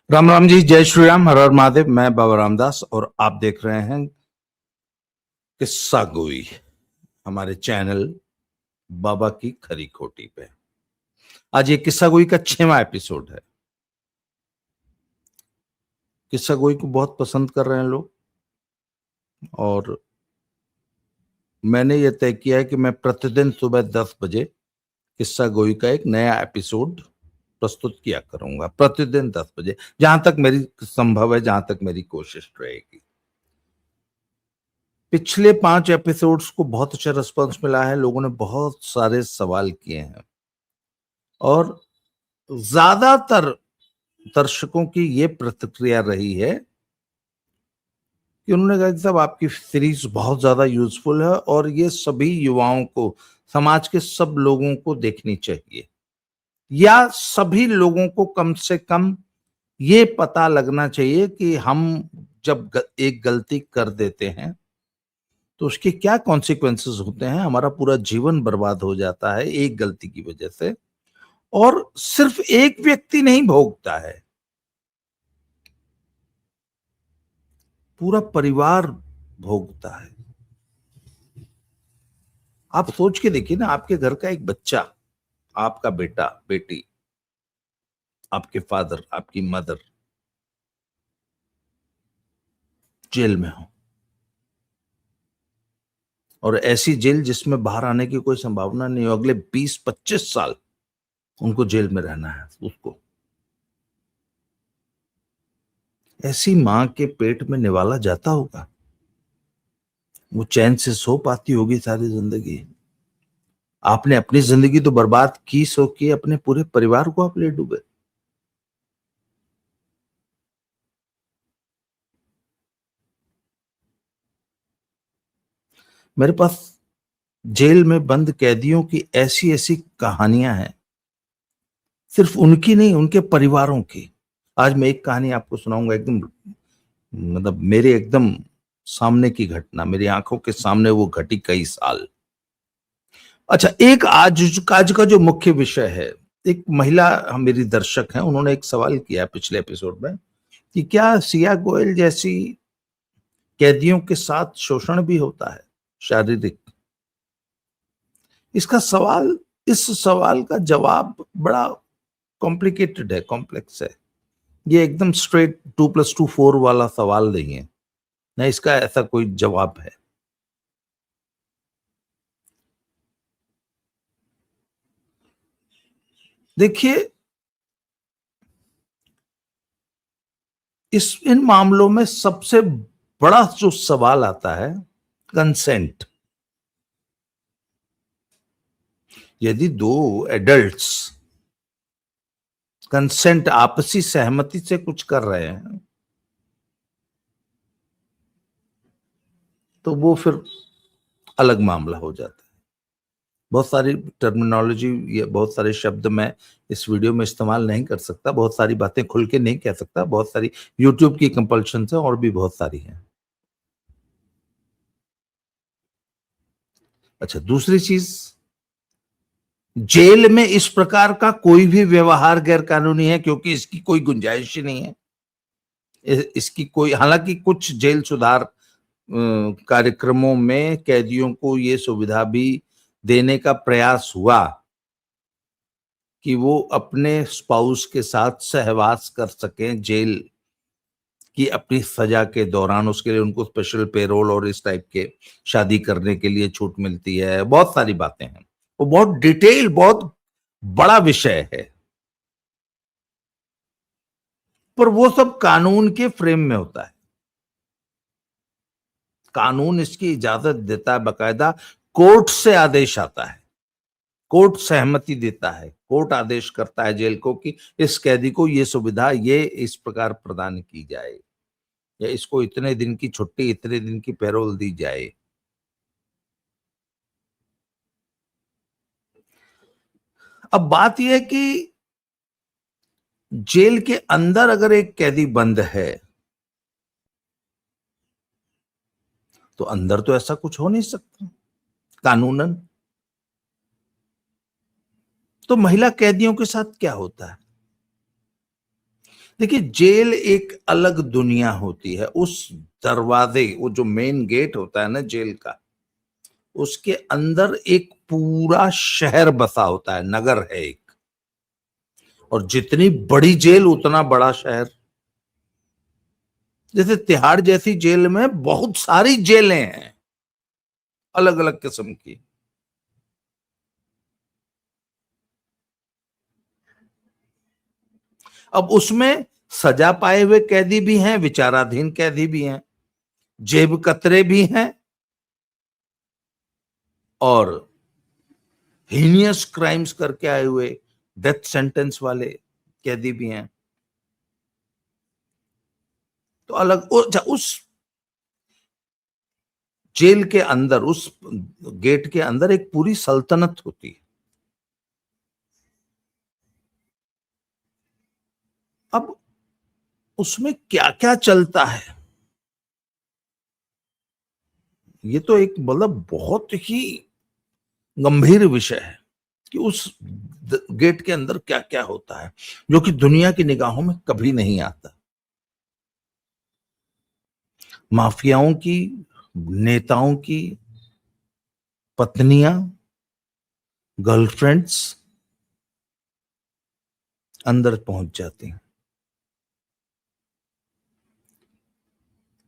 राम राम जी, जय श्री राम, हर हर महादेव। मैं बाबा रामदास और आप देख रहे हैं किस्सा गोई, हमारे चैनल बाबा की खरी खोटी पे। आज ये किस्सा गोई का 6वां एपिसोड है। किस्सा गोई को बहुत पसंद कर रहे हैं लोग और मैंने ये तय किया है कि मैं प्रतिदिन सुबह 10 बजे किस्सा गोई का एक नया एपिसोड प्रस्तुत किया करूंगा, प्रतिदिन 10 बजे, जहां तक मेरी संभव है, जहां तक मेरी कोशिश रहेगी। पिछले 5 एपिसोड्स को बहुत अच्छा रिस्पॉन्स मिला है, लोगों ने बहुत सारे सवाल किए हैं और ज्यादातर दर्शकों की ये प्रतिक्रिया रही है कि उन्होंने कहा कि साहब आपकी सीरीज बहुत ज्यादा यूजफुल है और ये सभी युवाओं को, समाज के सब लोगों को देखनी चाहिए, या सभी लोगों को कम से कम ये पता लगना चाहिए कि हम जब एक गलती कर देते हैं तो उसके क्या कॉन्सिक्वेंसेस होते हैं। हमारा पूरा जीवन बर्बाद हो जाता है एक गलती की वजह से, और सिर्फ एक व्यक्ति नहीं भोगता है, पूरा परिवार भोगता है। आप सोच के देखिए ना, आपके घर का एक बच्चा, आपका बेटा बेटी, आपके फादर, आपकी मदर जेल में हो, और ऐसी जेल जिसमें बाहर आने की कोई संभावना नहीं हो, अगले 20-25 साल उनको जेल में रहना है। उसको ऐसी मां के पेट में निवाला जाता होगा, वो चैन से सो पाती होगी सारी जिंदगी? आपने अपनी जिंदगी तो बर्बाद की, सो की, अपने पूरे परिवार को आप ले डूबे। मेरे पास जेल में बंद कैदियों की ऐसी ऐसी कहानियां हैं, सिर्फ उनकी नहीं, उनके परिवारों की। आज मैं एक कहानी आपको सुनाऊंगा, एकदम मतलब मेरे एकदम सामने की घटना, मेरी आंखों के सामने वो घटी कई साल। अच्छा, एक आज का जो मुख्य विषय है, एक महिला मेरी दर्शक हैं, उन्होंने एक सवाल किया पिछले एपिसोड में कि क्या सिया गोयल जैसी कैदियों के साथ शोषण भी होता है, शारीरिक? इसका सवाल, इस सवाल का जवाब बड़ा कॉम्प्लिकेटेड है, कॉम्प्लेक्स है। ये एकदम स्ट्रेट 2+2 4 वाला सवाल नहीं है, ना इसका ऐसा कोई जवाब है। देखिए, इन मामलों में सबसे बड़ा जो सवाल आता है, कंसेंट। यदि दो एडल्ट्स कंसेंट, आपसी सहमति से कुछ कर रहे हैं, तो वो फिर अलग मामला हो जाता है। बहुत सारी टर्मिनोलॉजी, ये बहुत सारे शब्द मैं इस वीडियो में इस्तेमाल नहीं कर सकता, बहुत सारी बातें खुल के नहीं कह सकता, बहुत सारी यूट्यूब की कंपल्शन है और भी बहुत सारी हैं। अच्छा, दूसरी चीज, जेल में इस प्रकार का कोई भी व्यवहार गैर कानूनी है, क्योंकि इसकी कोई गुंजाइश ही नहीं है। इसकी कोई, हालांकि कुछ जेल सुधार कार्यक्रमों में कैदियों को ये सुविधा भी देने का प्रयास हुआ कि वो अपने स्पाउस के साथ सहवास कर सकें जेल की अपनी सजा के दौरान। उसके लिए उनको स्पेशल पेरोल और इस टाइप के, शादी करने के लिए छूट मिलती है, बहुत सारी बातें हैं। वो बहुत डिटेल, बहुत बड़ा विषय है, पर वो सब कानून के फ्रेम में होता है। कानून इसकी इजाजत देता है, बकायदा कोर्ट से आदेश आता है, कोर्ट सहमति देता है, कोर्ट आदेश करता है जेल को कि इस कैदी को ये सुविधा, ये इस प्रकार प्रदान की जाए, या इसको इतने दिन की छुट्टी, इतने दिन की पैरोल दी जाए। अब बात यह है कि जेल के अंदर अगर एक कैदी बंद है, तो अंदर तो ऐसा कुछ हो नहीं सकता कानूनन। तो महिला कैदियों के साथ क्या होता है? देखिए, जेल एक अलग दुनिया होती है। उस दरवाजे, वो जो मेन गेट होता है ना जेल का, उसके अंदर एक पूरा शहर बसा होता है, नगर है एक। और जितनी बड़ी जेल उतना बड़ा शहर। जैसे तिहाड़ जैसी जेल में बहुत सारी जेलें हैं, अलग अलग किस्म की। अब उसमें सजा पाए हुए कैदी भी हैं, विचाराधीन कैदी भी हैं, जेब कतरे भी हैं, और हीनियस क्राइम्स करके आए हुए डेथ सेंटेंस वाले कैदी भी हैं। तो अलग उस जेल के अंदर, उस गेट के अंदर एक पूरी सल्तनत होती है। अब उसमें क्या क्या चलता है, ये तो एक मतलब बहुत ही गंभीर विषय है कि उस गेट के अंदर क्या क्या होता है, जो कि दुनिया की निगाहों में कभी नहीं आता। माफियाओं की, नेताओं की पत्नियां, गर्लफ्रेंड्स अंदर पहुंच जाती हैं।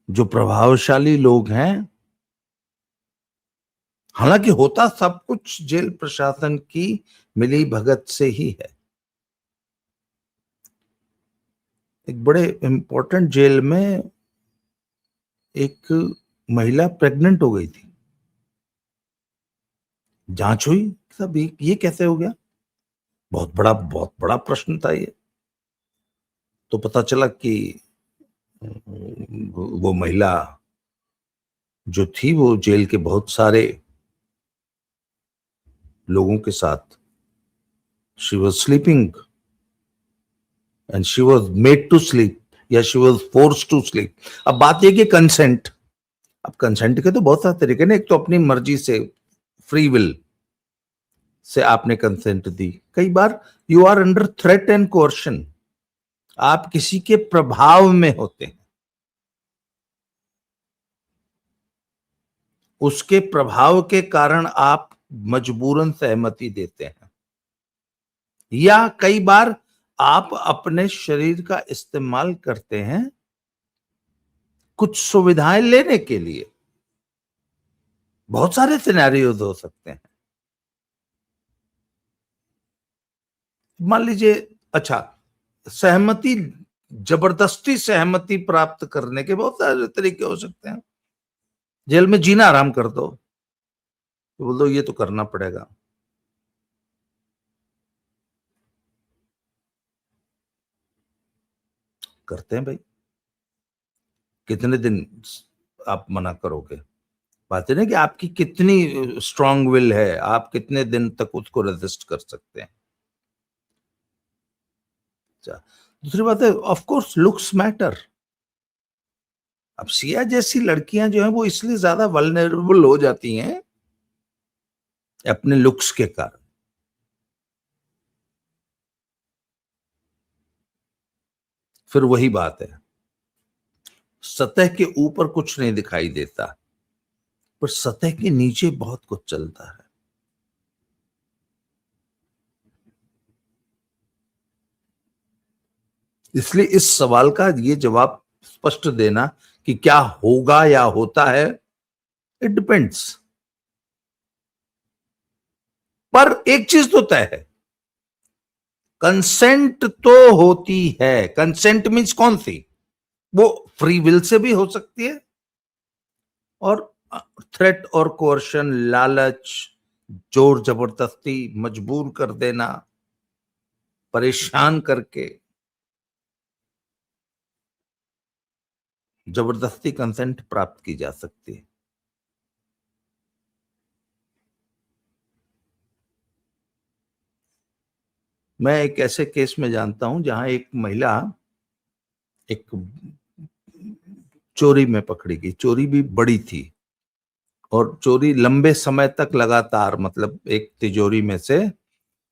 जो प्रभावशाली लोग हैं, हालांकि होता सब कुछ जेल प्रशासन की मिली भगत से ही है। एक बड़े इंपॉर्टेंट जेल में एक महिला प्रेग्नेंट हो गई थी। जांच हुई, सब ये कैसे हो गया, बहुत बड़ा प्रश्न था ये। तो पता चला कि वो महिला जो थी वो जेल के बहुत सारे लोगों के साथ she was sleeping and she was made to sleep, या she was force to sleep. अब बात यह कि कंसेंट, अब कंसेंट के तो बहुत सारे तरीके ना। एक तो अपनी मर्जी से, फ्री विल से आपने कंसेंट दी। कई बार you are under threat and coercion, आप किसी के प्रभाव में होते हैं, उसके प्रभाव के कारण आप मजबूरन सहमति देते हैं, या कई बार आप अपने शरीर का इस्तेमाल करते हैं कुछ सुविधाएं लेने के लिए। बहुत सारे सिनेरियोज हो सकते हैं। मान लीजिए, अच्छा, सहमति, जबरदस्ती सहमति प्राप्त करने के बहुत सारे तरीके हो सकते हैं। जेल में जीना आराम कर दो, तो बोल दो ये तो करना पड़ेगा। करते हैं भाई, कितने दिन आप मना करोगे। बात है ना कि आपकी कितनी स्ट्रांग विल है, आप कितने दिन तक उसको रेजिस्ट कर सकते हैं। अच्छा, दूसरी बात है, ऑफ कोर्स लुक्स मैटर। अब सिया जैसी लड़कियां जो हैं वो इसलिए ज्यादा वल्नरेबल हो जाती हैं अपने लुक्स के कारण। फिर वही बात है, सतह के ऊपर कुछ नहीं दिखाई देता, पर सतह के नीचे बहुत कुछ चलता है। इसलिए इस सवाल का ये जवाब स्पष्ट देना कि क्या होगा या होता है, इट डिपेंड्स। पर एक चीज तो तय है, कंसेंट तो होती है। कंसेंट मीन्स कौन सी, वो फ्री विल से भी हो सकती है, और थ्रेट और कोर्शन, लालच, जोर जबरदस्ती, मजबूर कर देना, परेशान करके, जबरदस्ती कंसेंट प्राप्त की जा सकती है। मैं एक ऐसे केस में जानता हूं जहां एक महिला एक चोरी में पकड़ी गई। चोरी भी बड़ी थी, और चोरी लंबे समय तक लगातार, मतलब एक तिजोरी में से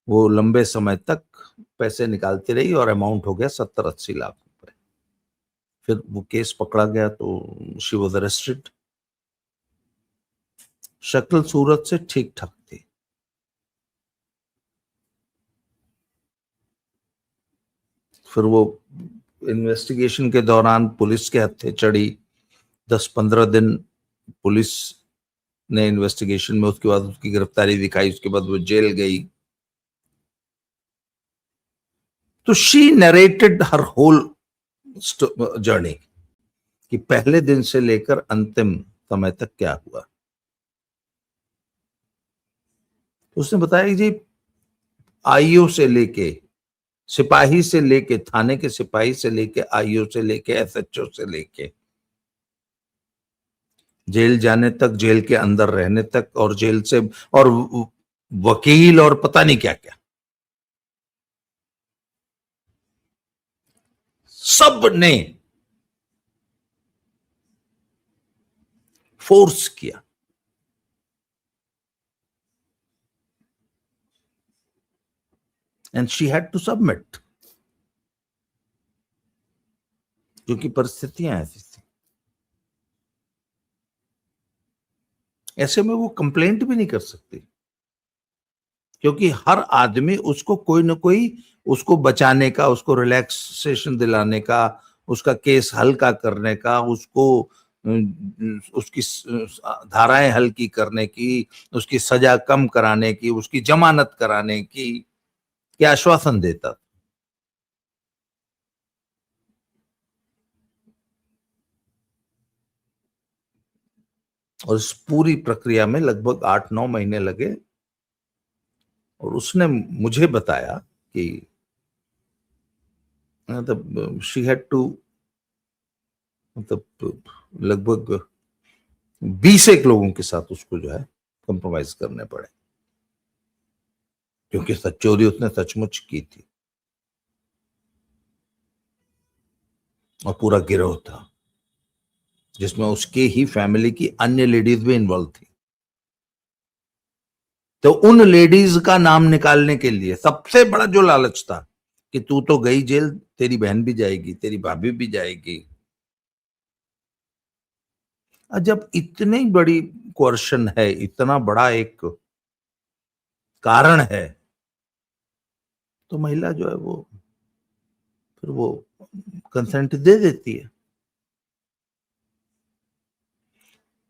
वो लंबे समय तक पैसे निकालती रही, और अमाउंट हो गया 70-80 लाख। फिर वो केस पकड़ा गया तो शी वॉज अरेस्टेड। शक्ल सूरत से ठीक ठाक थी। फिर वो इन्वेस्टिगेशन के दौरान पुलिस के हत्थे चढ़ी। 10-15 दिन पुलिस ने इन्वेस्टिगेशन में, उसके बाद उसकी गिरफ्तारी दिखाई, उसके बाद वो जेल गई। तो she narrated her whole journey कि पहले दिन से लेकर अंतिम समय तक क्या हुआ। तो उसने बताया कि जी आईओ से लेके, सिपाही से लेके, थाने के सिपाही से लेके, आईओ से लेके, एसएचओ से लेके, जेल जाने तक, जेल के अंदर रहने तक, और जेल से, और वकील, और पता नहीं क्या क्या, सब ने फोर्स किया। And she had to submit, क्योंकि परिस्थितियां ऐसी थी। ऐसे में वो कंप्लेंट भी नहीं कर सकती, क्योंकि हर आदमी उसको कोई ना कोई, उसको बचाने का, उसको रिलैक्सेशन दिलाने का, उसका केस हल्का करने का, उसको उसकी धाराएं हल्की करने की, उसकी सजा कम कराने की, उसकी जमानत कराने की क्या आश्वासन देता। और इस पूरी प्रक्रिया में लगभग 8-9 महीने लगे। और उसने मुझे बताया कि मतलब शी हैड टू, मतलब लगभग 20 लोगों के साथ उसको जो है कंप्रोमाइज करने पड़े, क्योंकि चोरी उसने सचमुच की थी और पूरा गिरोह था, जिसमें उसके ही फैमिली की अन्य लेडीज भी इन्वॉल्व थी। तो उन लेडीज का नाम निकालने के लिए सबसे बड़ा जो लालच था कि तू तो गई जेल, तेरी बहन भी जाएगी, तेरी भाभी भी जाएगी। और जब इतनी बड़ी क्वेश्चन है, इतना बड़ा एक कारण है, तो महिला जो है वो फिर वो कंसेंट दे देती है।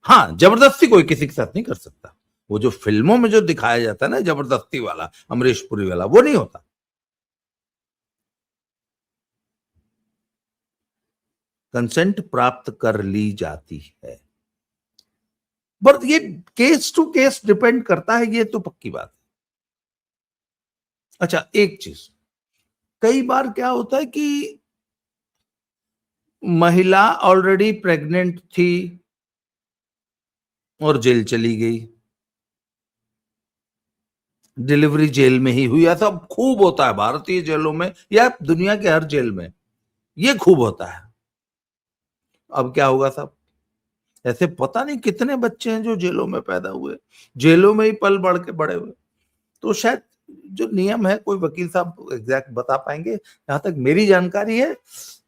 हाँ, जबरदस्ती कोई किसी के साथ नहीं कर सकता। वो जो फिल्मों में जो दिखाया जाता है ना, जबरदस्ती वाला, अमरीश पुरी वाला, वो नहीं होता। कंसेंट प्राप्त कर ली जाती है। बट ये केस टू केस डिपेंड करता है, ये तो पक्की बात है। अच्छा, एक चीज, कई बार क्या होता है कि महिला ऑलरेडी प्रेग्नेंट थी और जेल चली गई, डिलीवरी जेल में ही हुई। ऐसा खूब होता है भारतीय जेलों में या दुनिया के हर जेल में, ये खूब होता है। अब क्या होगा साहब, ऐसे पता नहीं कितने बच्चे हैं जो जेलों में पैदा हुए, जेलों में ही पल बढ़ के बड़े हुए। तो शायद जो नियम है, कोई वकील साहब एग्जैक्ट बता पाएंगे, जहां तक मेरी जानकारी है,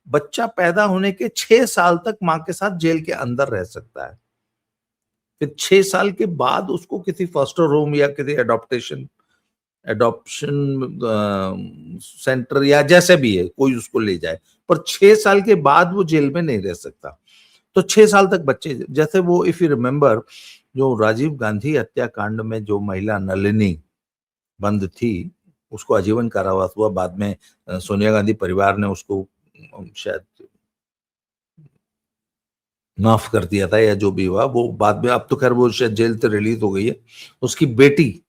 बच्चा पैदा होने के 6 साल तक मां के साथ जेल के अंदर रह सकता है। फिर 6 साल के बाद उसको किसी फॉस्टर होम या किसी एडॉप्शन सेंटर या जैसे भी है, कोई उसको ले जाए, पर 6 साल के बाद वो जेल में नहीं रह सकता। तो 6 साल तक बच्चे, जैसे वो इफ यू रिमेम्बर, जो राजीव गांधी हत्याकांड में जो महिला नलिनी बंद थी, उसको आजीवन कारावास हुआ। बाद में सोनिया गांधी परिवार ने उसको शायद माफ कर दिया था, या जो भी हुआ वो बाद में, अब तो खैर वो शायद जेल से रिलीज हो गई है। उसकी बेटी,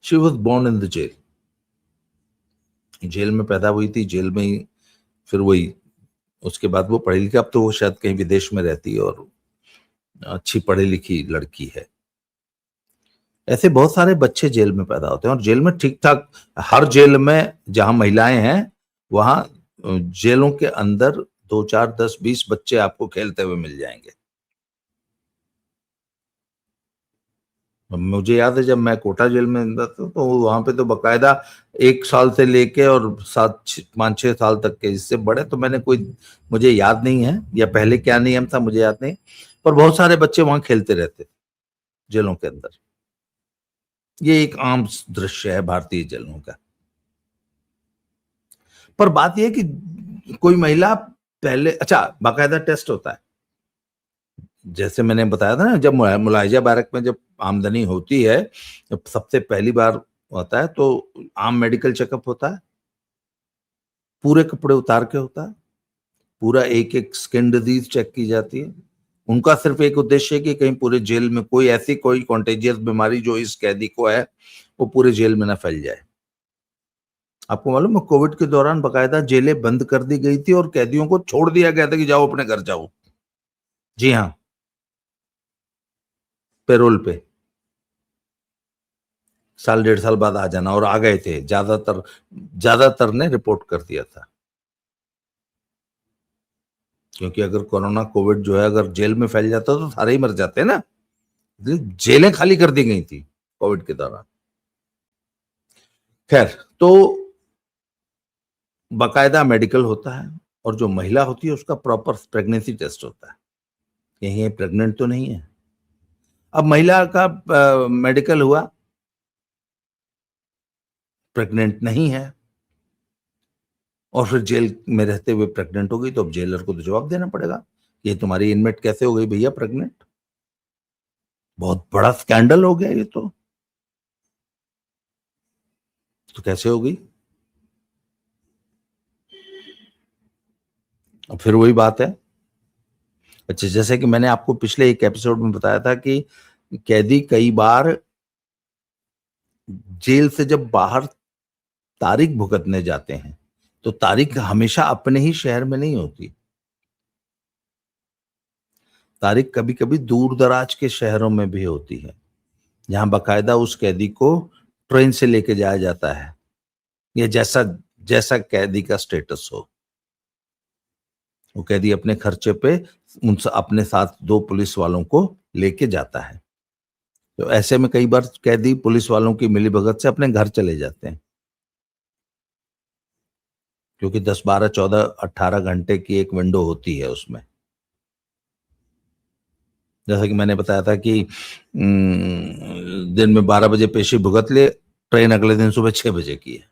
she was born in the jail, जेल में पैदा हुई थी, जेल में ही फिर वही, उसके बाद वो पढ़ी लिखी, अब तो वो शायद कहीं विदेश में रहती है और अच्छी पढ़ी लिखी लड़की है। ऐसे बहुत सारे बच्चे जेल में पैदा होते हैं, और जेल में ठीक ठाक, हर जेल में जहां महिलाएं हैं वहां जेलों के अंदर 2, 4, 10, 20 बच्चे आपको खेलते हुए मिल जाएंगे। मुझे याद है जब मैं कोटा जेल में था तो वहां पे तो बकायदा 1 साल से लेके और 5-6 साल तक के, इससे बड़े तो मैंने कोई, मुझे याद नहीं है, या पहले क्या नियम था मुझे याद नहीं, पर बहुत सारे बच्चे वहां खेलते रहते जेलों के अंदर। ये एक आम दृश्य है भारतीय जेलों का। पर बात यह कि कोई महिला पहले, अच्छा बाकायदा टेस्ट होता है, जैसे मैंने बताया था ना, जब मुलायजा बैरक में जब आमदनी होती है, जब सबसे पहली बार होता है तो आम मेडिकल चेकअप होता है, पूरे कपड़े उतार के होता है, पूरा एक एक स्किन डिजीज चेक की जाती है। उनका सिर्फ एक उद्देश्य है कि कहीं पूरे जेल में कोई ऐसी कोई कॉन्टेजियस बीमारी जो इस कैदी को है वो पूरे जेल में ना फैल जाए। आपको मालूम है कोविड के दौरान बकायदा जेलें बंद कर दी गई थी और कैदियों को छोड़ दिया गया था कि जाओ अपने घर जाओ। जी हाँ, पेरोल पे 1-1.5 साल बाद आ जाना, और आ गए थे ज्यादातर ने रिपोर्ट कर दिया था। क्योंकि अगर कोरोना कोविड जो है अगर जेल में फैल जाता तो सारे ही मर जाते ना। जेलें खाली कर दी गई थी कोविड के दौरान। खैर, तो बाकायदा मेडिकल होता है, और जो महिला होती है उसका प्रॉपर प्रेगनेंसी टेस्ट होता है, कहीं ये प्रेग्नेंट तो नहीं है। अब महिला का मेडिकल हुआ, प्रेग्नेंट नहीं है, और फिर जेल में रहते हुए प्रेग्नेंट हो गई, तो अब जेलर को तो जवाब देना पड़ेगा, ये तुम्हारी इनमेट कैसे हो गई भैया प्रेग्नेंट। बहुत बड़ा स्कैंडल हो गया ये तो कैसे हो गई। अब फिर वही बात है। अच्छा, जैसे कि मैंने आपको पिछले एक एपिसोड में बताया था कि कैदी कई बार जेल से जब बाहर तारीख भुगतने जाते हैं तो तारीख हमेशा अपने ही शहर में नहीं होती, तारीख कभी कभी दूर दराज के शहरों में भी होती है, जहां बकायदा उस कैदी को ट्रेन से लेके जाया जाता है, या जैसा जैसा कैदी का स्टेटस हो। वो कैदी अपने खर्चे पे उनसे अपने साथ 2 पुलिस वालों को लेके जाता है। तो ऐसे में कई बार कैदी पुलिस वालों की मिलीभगत से अपने घर चले जाते हैं, क्योंकि 10, 12, 14, 18 घंटे की एक विंडो होती है उसमें। जैसा कि मैंने बताया था कि दिन में 12 बजे पेशी भुगत ले, ट्रेन अगले दिन सुबह 6 बजे की है,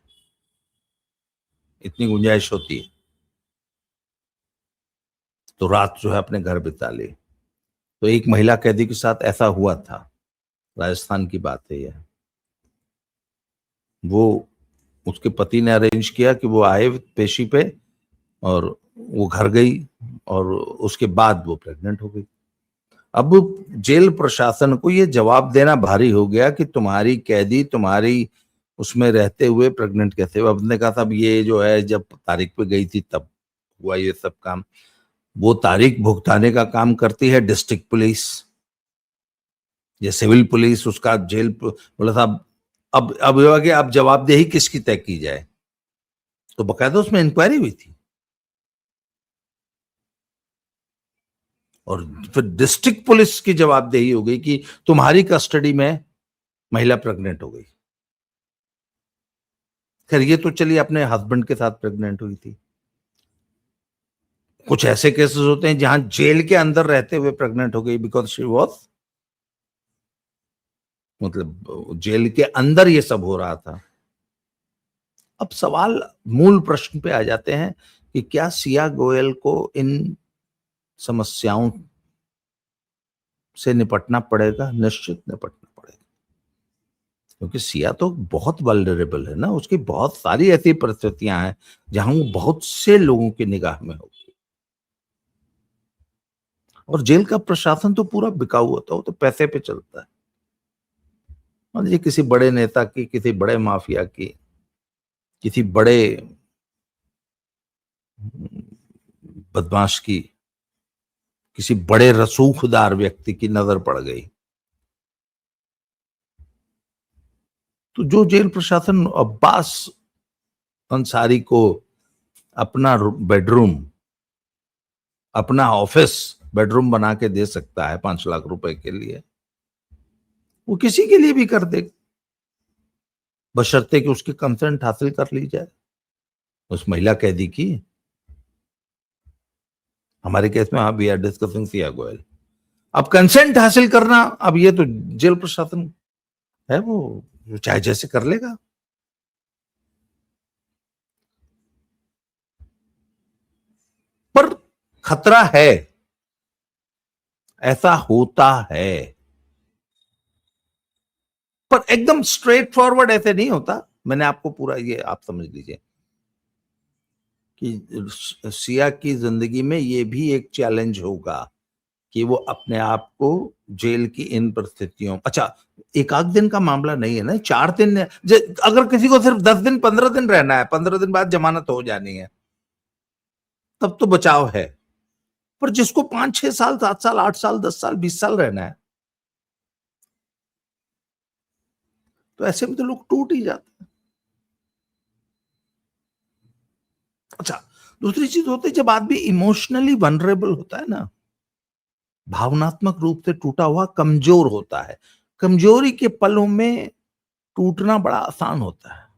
इतनी गुंजाइश होती है, तो रात जो है अपने घर बिता ली। तो एक महिला कैदी के साथ ऐसा हुआ था, राजस्थान की बात है यह। वो, उसके पति ने अरेंज किया कि वो आए पेशी पे, और वो घर गई, और उसके बाद वो प्रेग्नेंट हो गई। अब जेल प्रशासन को ये जवाब देना भारी हो गया कि तुम्हारी कैदी तुम्हारी उसमें रहते हुए प्रेग्नेंट कैसे। अब ने कहा था अब ये जो है जब तारीख पे गई थी तब हुआ ये सब काम। वो तारीख भुगताने का काम करती है डिस्ट्रिक्ट पुलिस या सिविल पुलिस, उसका जेल बोला था। अब ये हुआ कि अब जवाबदेही किसकी तय की जाए, तो बकायदा उसमें इंक्वायरी हुई थी, और फिर डिस्ट्रिक्ट पुलिस की जवाबदेही हो गई कि तुम्हारी कस्टडी में महिला प्रेग्नेंट हो गई। खैर ये तो चलिए अपने हस्बैंड के साथ प्रेग्नेंट हुई थी। कुछ ऐसे केसेस होते हैं जहां जेल के अंदर रहते हुए प्रेग्नेंट हो गई, बिकॉज शी वॉज, मतलब जेल के अंदर ये सब हो रहा था। अब सवाल मूल प्रश्न पे आ जाते हैं कि क्या सिया गोयल को इन समस्याओं से निपटना पड़ेगा। निश्चित निपटना पड़ेगा, क्योंकि सिया तो बहुत वल्नरेबल है ना, उसकी बहुत सारी ऐसी परिस्थितियां हैं जहां वो बहुत से लोगों की निगाह में होगी। और जेल का प्रशासन तो पूरा बिकाऊ होता है, वो तो पैसे पे चलता है। मान लीजिए किसी बड़े नेता की, किसी बड़े माफिया की, किसी बड़े बदमाश की, किसी बड़े रसूखदार व्यक्ति की नजर पड़ गई, तो जो जेल प्रशासन अब्बास अंसारी को अपना बेडरूम, अपना ऑफिस बेडरूम बना के दे सकता है 5 लाख रुपए के लिए, वो किसी के लिए भी कर दे, बशर्ते कि उसकी कंसेंट हासिल कर ली जाए उस महिला कैदी की। हमारे केस में हाँ, we are discussing Siya Goyal. अब कंसेंट हासिल करना, अब ये तो जेल प्रशासन है, वो चाहे जैसे कर लेगा। पर खतरा है, ऐसा होता है, पर एकदम स्ट्रेट फॉरवर्ड ऐसे नहीं होता। मैंने आपको पूरा, ये आप समझ लीजिए कि सिया की जिंदगी में ये भी एक चैलेंज होगा कि वो अपने आप को जेल की इन परिस्थितियों, अच्छा एक आध दिन का मामला नहीं है ना, 4 दिन, अगर किसी को सिर्फ 10 दिन 15 दिन रहना है, 15 दिन बाद जमानत हो जानी है, तब तो बचाव है। पर जिसको 5 6 साल 7 साल 8 साल 10 साल 20 साल रहना है, तो ऐसे में तो लोग टूट ही जाते हैं। अच्छा, दूसरी चीज होती है जब आदमी इमोशनली वनरेबल होता है ना, भावनात्मक रूप से टूटा हुआ, कमजोर होता है, कमजोरी के पलों में टूटना बड़ा आसान होता है।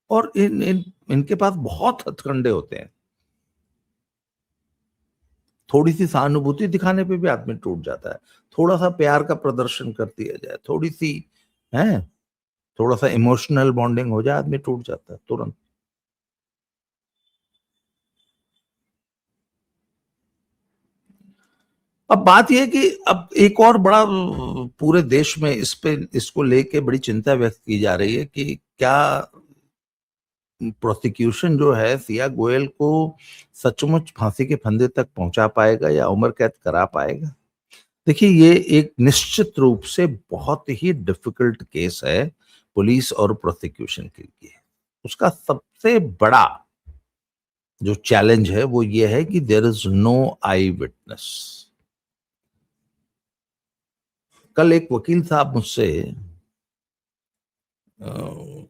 और इनके पास बहुत हथकंडे होते हैं। थोड़ी सी सहानुभूति दिखाने पे भी आदमी टूट जाता है, थोड़ा सा प्यार का प्रदर्शन कर दिया जाए, थोड़ी सी है, थोड़ा सा इमोशनल बॉन्डिंग हो जाए, आदमी टूट जाता है तुरंत। अब बात यह है कि अब एक और बड़ा पूरे देश में इस पे, इसको लेके बड़ी चिंता व्यक्त की जा रही है कि क्या प्रोसिक्यूशन जो है सिया गोयल को सचमुच फांसी के फंदे तक पहुंचा पाएगा या उम्र कैद करा पाएगा। देखिए, ये एक निश्चित रूप से बहुत ही डिफिकल्ट केस है पुलिस और प्रोसिक्यूशन के लिए। उसका सबसे बड़ा जो चैलेंज है वो ये है कि there is no eye witness. कल एक वकील साहब मुझसे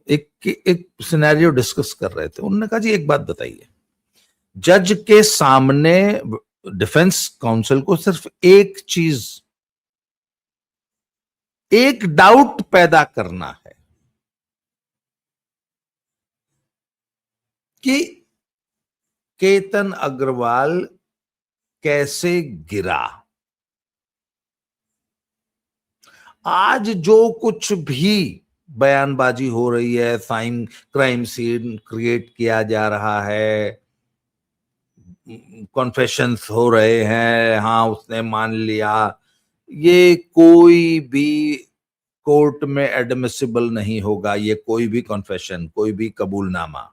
एक सिनेरियो डिस्कस कर रहे थे। उन्होंने कहा जी एक बात बताइए, जज के सामने डिफेंस काउंसिल को सिर्फ एक चीज, एक डाउट पैदा करना है कि केतन अग्रवाल कैसे गिरा। आज जो कुछ भी बयानबाजी हो रही है, क्राइम सीन क्रिएट किया जा रहा है, कॉन्फेशंस हो रहे हैं, हाँ उसने मान लिया, ये कोई भी कोर्ट में एडमिसिबल नहीं होगा। ये कोई भी कॉन्फेशन, कोई भी कबूलनामा,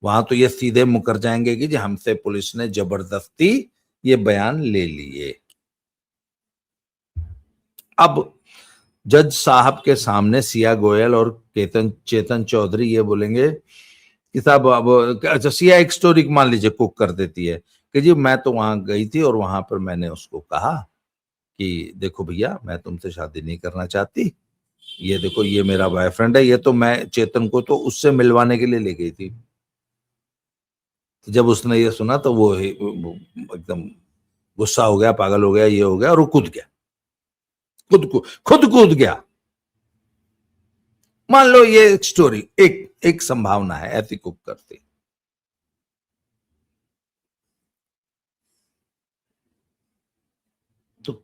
वहां तो ये सीधे मुकर जाएंगे कि जी हमसे पुलिस ने जबरदस्ती ये बयान ले लिए। अब जज साहब के सामने सिया गोयल और चेतन चौधरी ये बोलेंगे कि साहब अब अच्छा, सिया एक स्टोरी मान लीजिए कुक कर देती है कि जी मैं तो वहां गई थी और वहां पर मैंने उसको कहा कि देखो भैया मैं तुमसे शादी नहीं करना चाहती, ये देखो ये मेरा बॉयफ्रेंड है। ये तो मैं चेतन को तो उससे मिलवाने के लिए ले गई थी। तो जब उसने ये सुना तो वो एकदम गुस्सा हो गया, पागल हो गया, ये हो गया, और वो कूद गया, खुद कूद गया। मान लो ये स्टोरी एक एक संभावना है ऐसी कुक करती। तो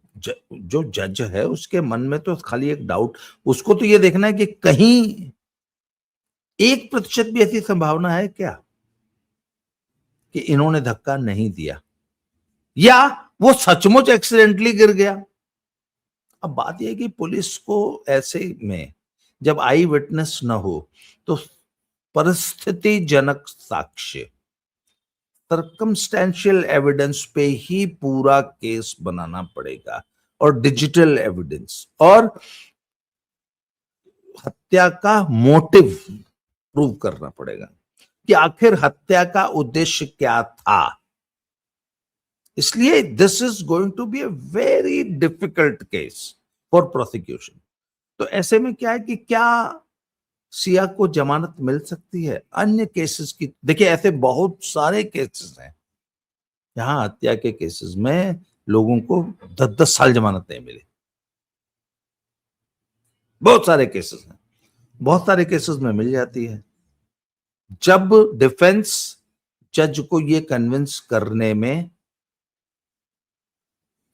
जो जज है उसके मन में तो खाली एक डाउट, उसको तो ये देखना है कि कहीं 1% भी ऐसी संभावना है क्या कि इन्होंने धक्का नहीं दिया या वो सचमुच एक्सीडेंटली गिर गया। अब बात यह है कि पुलिस को ऐसे में जब आई विटनेस न हो तो परिस्थितिजनक साक्ष्य, सर्कमस्टेंशियल एविडेंस पे ही पूरा केस बनाना पड़ेगा, और डिजिटल एविडेंस, और हत्या का मोटिव प्रूव करना पड़ेगा कि आखिर हत्या का उद्देश्य क्या था। इसलिए this is going to be a very difficult case for prosecution. तो ऐसे में क्या है कि क्या सिया को जमानत मिल सकती है? अन्य केसेस की देखिए, ऐसे बहुत सारे केसेस हैं जहां हत्या के केसेस में लोगों को 10-10 साल जमानत नहीं मिली। बहुत सारे केसेस हैं, बहुत सारे केसेस में मिल जाती है। जब डिफेंस जज को ये कन्विंस करने में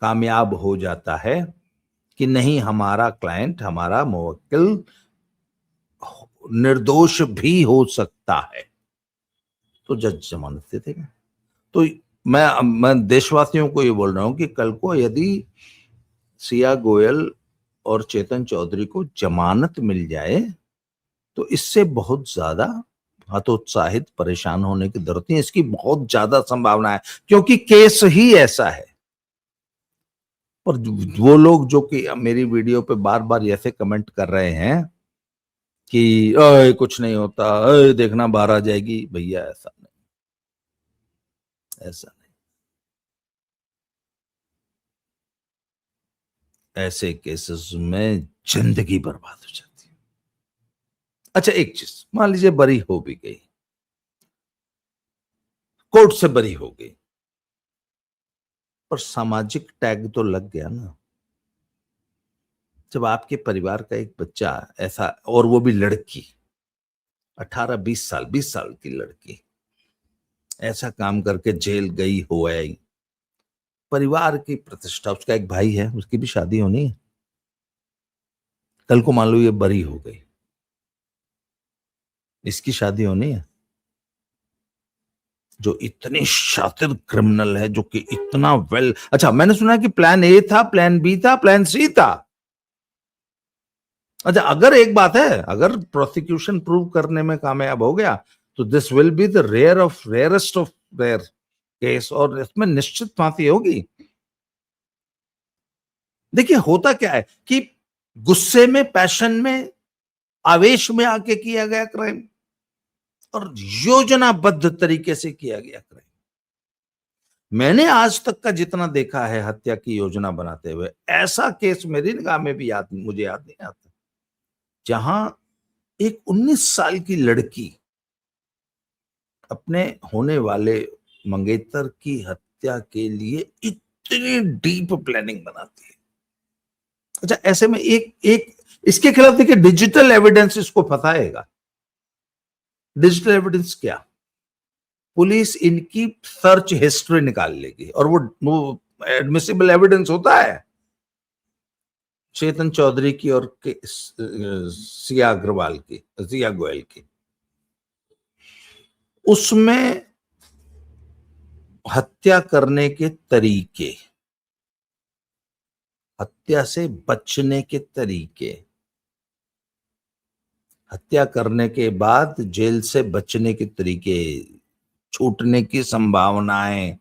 कामयाब हो जाता है कि नहीं, हमारा क्लाइंट, हमारा मुवक्किल निर्दोष भी हो सकता है, तो जज जमानत दे देगा। तो मैं देशवासियों को ये बोल रहा हूं कि कल को यदि सिया गोयल और चेतन चौधरी को जमानत मिल जाए तो इससे बहुत ज्यादा हतोत्साहित, परेशान होने की जरूरत नहीं। इसकी बहुत ज्यादा संभावना है, क्योंकि केस ही ऐसा है। और वो लोग जो कि मेरी वीडियो पे बार बार ऐसे कमेंट कर रहे हैं कि कुछ नहीं होता, देखना बाहर आ जाएगी, भैया ऐसा नहीं, ऐसा नहीं। ऐसे केसेस में जिंदगी बर्बाद हो जाती है। अच्छा, एक चीज मान लीजिए बरी हो भी गई, कोर्ट से बरी हो गई, पर सामाजिक टैग तो लग गया ना। जब आपके परिवार का एक बच्चा ऐसा, और वो भी लड़की, 18-20 साल, 20 साल की लड़की ऐसा काम करके जेल गई हो आई, परिवार की प्रतिष्ठा, उसका एक भाई है, उसकी भी शादी होनी है, कल को मान लो ये बरी हो गई, इसकी शादी होनी है। जो इतनी शातिर क्रिमिनल है, जो कि इतना अच्छा, मैंने सुना कि प्लान ए था, प्लान बी था, प्लान सी था। अच्छा, अगर एक बात है, अगर प्रोसिक्यूशन प्रूव करने में कामयाब हो गया तो this will be the rarest of rare case, और इसमें निश्चित फांसी होगी। देखिए, होता क्या है कि गुस्से में, पैशन में, आवेश में आके किया गया क्राइम और योजनाबद्ध तरीके से किया गया क्राइम। मैंने आज तक का जितना देखा है हत्या की योजना बनाते हुए, ऐसा केस मेरी निगाह में भी मुझे याद नहीं आता, जहां एक 19 साल की लड़की अपने होने वाले मंगेतर की हत्या के लिए इतनी डीप प्लानिंग बनाती है। अच्छा, ऐसे में एक एक इसके खिलाफ देखिए, डिजिटल एविडेंस इसको फंसाएगा। डिजिटल एविडेंस क्या? पुलिस इनकी सर्च हिस्ट्री निकाल लेगी, और वो एडमिसिबल एविडेंस होता है चेतन चौधरी की और सिया अग्रवाल की, सिया गोयल की। उसमें हत्या करने के तरीके, हत्या से बचने के तरीके, हत्या करने के बाद जेल से बचने के तरीके, छूटने की संभावनाएं,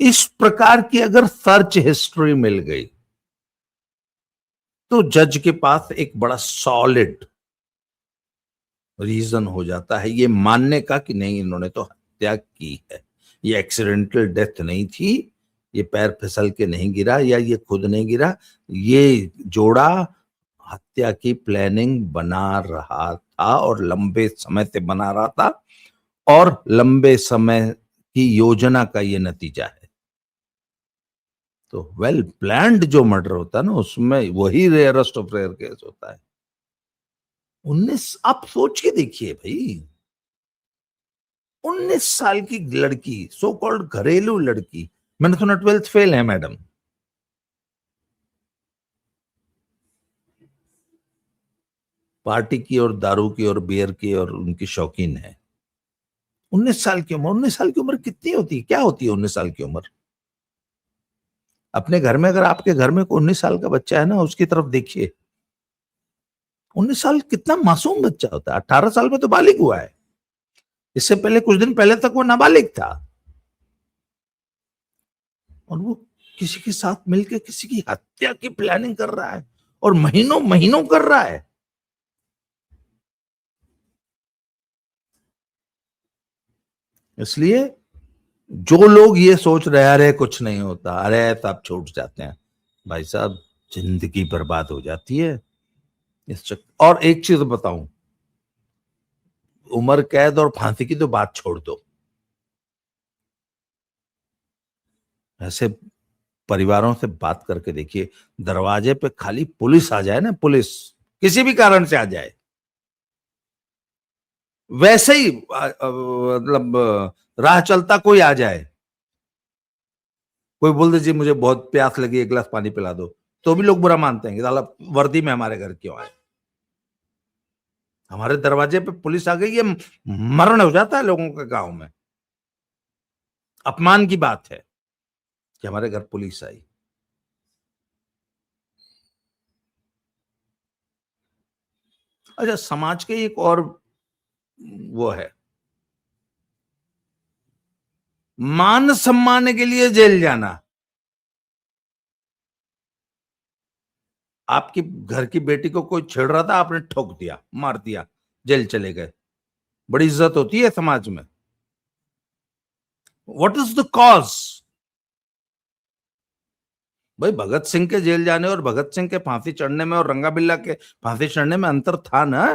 इस प्रकार की अगर सर्च हिस्ट्री मिल गई तो जज के पास एक बड़ा सॉलिड रीजन हो जाता है ये मानने का कि नहीं, इन्होंने तो हत्या की है, ये एक्सीडेंटल डेथ नहीं थी, ये पैर फिसल के नहीं गिरा, या ये खुद नहीं गिरा, ये जोड़ा हत्या की प्लानिंग बना रहा था और लंबे समय से बना रहा था, और लंबे समय की योजना का ये नतीजा है। तो वेल प्लान्ड जो मर्डर होता है ना, उसमें वही रेयरेस्ट ऑफ रेयर केस होता है। 19, आप सोच के देखिए भाई, 19 साल की लड़की, सो कॉल्ड घरेलू लड़की, मैंने सुना 12th फेल है मैडम, पार्टी की और दारू की और बियर की और उनकी शौकीन है। 19 साल की उम्र, 19 साल की उम्र कितनी होती है, क्या होती है 19 साल की उम्र? अपने घर में, अगर आपके घर में कोई 19 साल का बच्चा है ना, उसकी तरफ देखिए। 19 साल कितना मासूम बच्चा होता है। 18 साल में तो बालिग हुआ है, इससे पहले कुछ दिन पहले तक वो नाबालिग था, और वो किसी के साथ मिलकर किसी की हत्या की प्लानिंग कर रहा है, और महीनों महीनों कर रहा है। इसलिए जो लोग ये सोच रहे हैं अरे कुछ नहीं होता, अरे सब छूट जाते हैं, भाई साहब जिंदगी बर्बाद हो जाती है इस चक्कर। और एक चीज बताऊं, उम्र कैद और फांसी की तो बात छोड़ दो, ऐसे परिवारों से बात करके देखिए, दरवाजे पे खाली पुलिस आ जाए ना, पुलिस किसी भी कारण से आ जाए, वैसे ही मतलब राह चलता कोई आ जाए, कोई बोल दे जी मुझे बहुत प्यास लगी, एक गिलास पानी पिला दो, तो भी लोग बुरा मानते हैं कि साला वर्दी में हमारे घर क्यों आए। हमारे दरवाजे पे पुलिस आ गई, ये मरण हो जाता है लोगों के गांव में। अपमान की बात है कि हमारे घर पुलिस आई। अच्छा, समाज के एक और वो है, मान सम्मान के लिए जेल जाना। आपकी घर की बेटी को कोई छेड़ रहा था, आपने ठोक दिया, मार दिया, जेल चले गए, बड़ी इज्जत होती है समाज में। What is the cause? भाई भगत सिंह के जेल जाने और भगत सिंह के फांसी चढ़ने में और रंगा बिल्ला के फांसी चढ़ने में अंतर था ना।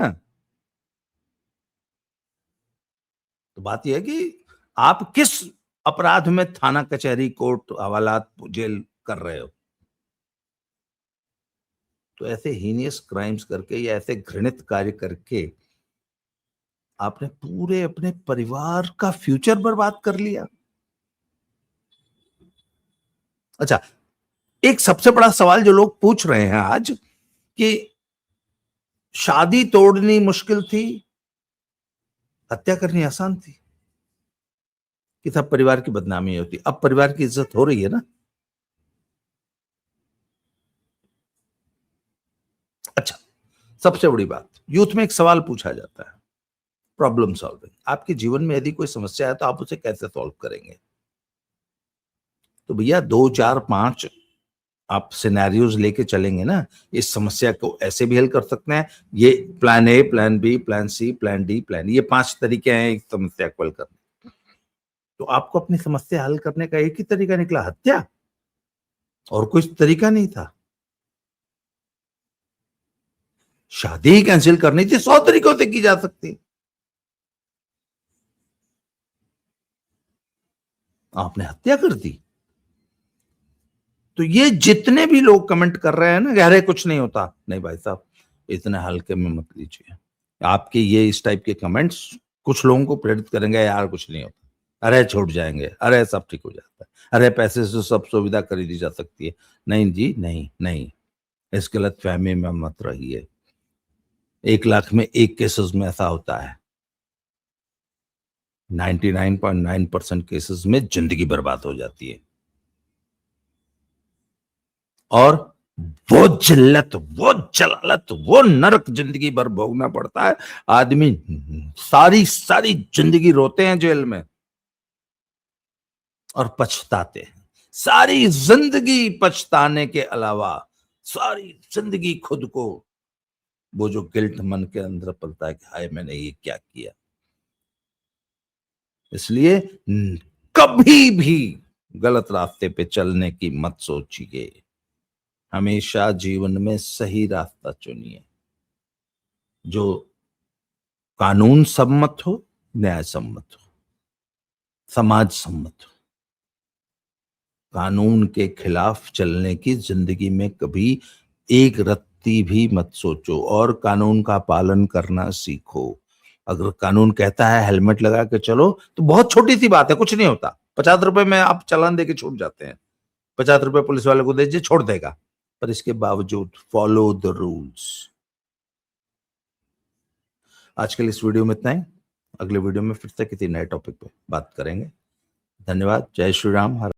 तो बात यह है कि आप किस अपराध में थाना कचहरी कोर्ट हवालात जेल कर रहे हो। तो ऐसे हीनियस क्राइम्स करके या ऐसे घृणित कार्य करके आपने पूरे अपने परिवार का फ्यूचर बर्बाद कर लिया। अच्छा, एक सबसे बड़ा सवाल जो लोग पूछ रहे हैं आज कि शादी तोड़नी मुश्किल थी, हत्या करनी आसान थी, कि तब परिवार की बदनामी होती, अब परिवार की इज्जत हो रही है ना। अच्छा, सबसे बड़ी बात, यूथ में एक सवाल पूछा जाता है, प्रॉब्लम सॉल्विंग। आपके जीवन में यदि कोई समस्या है तो आप उसे कैसे सॉल्व करेंगे? तो भैया 2 4 5 आप सिनेरियोज लेके चलेंगे ना, इस समस्या को ऐसे भी हल कर सकते हैं, ये plan A, plan B, plan C, plan D, plan, ये 5 तरीके हैं एक समस्या को हल करने। तो आपको अपनी समस्या हल करने का एक ही तरीका निकला, हत्या, और कोई तरीका नहीं था। शादी ही कैंसिल करनी थी, 100 तरीकों से की जा सकती, आपने हत्या कर दी। तो ये जितने भी लोग कमेंट कर रहे हैं ना, अरे कुछ नहीं होता, नहीं भाई साहब, इतने हल्के में मत लीजिए। आपके ये इस टाइप के कमेंट्स कुछ लोगों को प्रेरित करेंगे, यार कुछ नहीं होता, अरे छूट जाएंगे, अरे सब ठीक हो जाता है, अरे पैसे से सब सुविधा खरीदी जा सकती है। नहीं जी, नहीं नहीं, इस गलत फहमी में मत रहिए। 1 लाख में एक केसेस में ऐसा होता है, 99.9% केसेस में जिंदगी बर्बाद हो जाती है। और वो जिल्लत, वो जलालत, वो नरक जिंदगी भर भोगना पड़ता है। आदमी सारी सारी जिंदगी रोते हैं जेल में और पछताते हैं, सारी जिंदगी पछताने के अलावा सारी जिंदगी खुद को, वो जो गिल्ट मन के अंदर पलता है कि हाय मैंने ये क्या किया। इसलिए कभी भी गलत रास्ते पे चलने की मत सोचिए, हमेशा जीवन में सही रास्ता चुनिए, जो कानून सम्मत हो, न्याय सम्मत हो, समाज सम्मत हो। कानून के खिलाफ चलने की जिंदगी में कभी एक रत्ती भी मत सोचो, और कानून का पालन करना सीखो। अगर कानून कहता है हेलमेट लगा के चलो, तो बहुत छोटी सी बात है, कुछ नहीं होता, 50 रुपए में आप चालान दे के छूट जाते हैं, 50 रुपए पुलिस वाले को दे दीजिए, छोड़ देगा। पर इसके बावजूद फॉलो द रूल्स। आज के लिए इस वीडियो में इतना ही, अगले वीडियो में फिर से किसी नए टॉपिक पे बात करेंगे। धन्यवाद। जय श्री राम। हर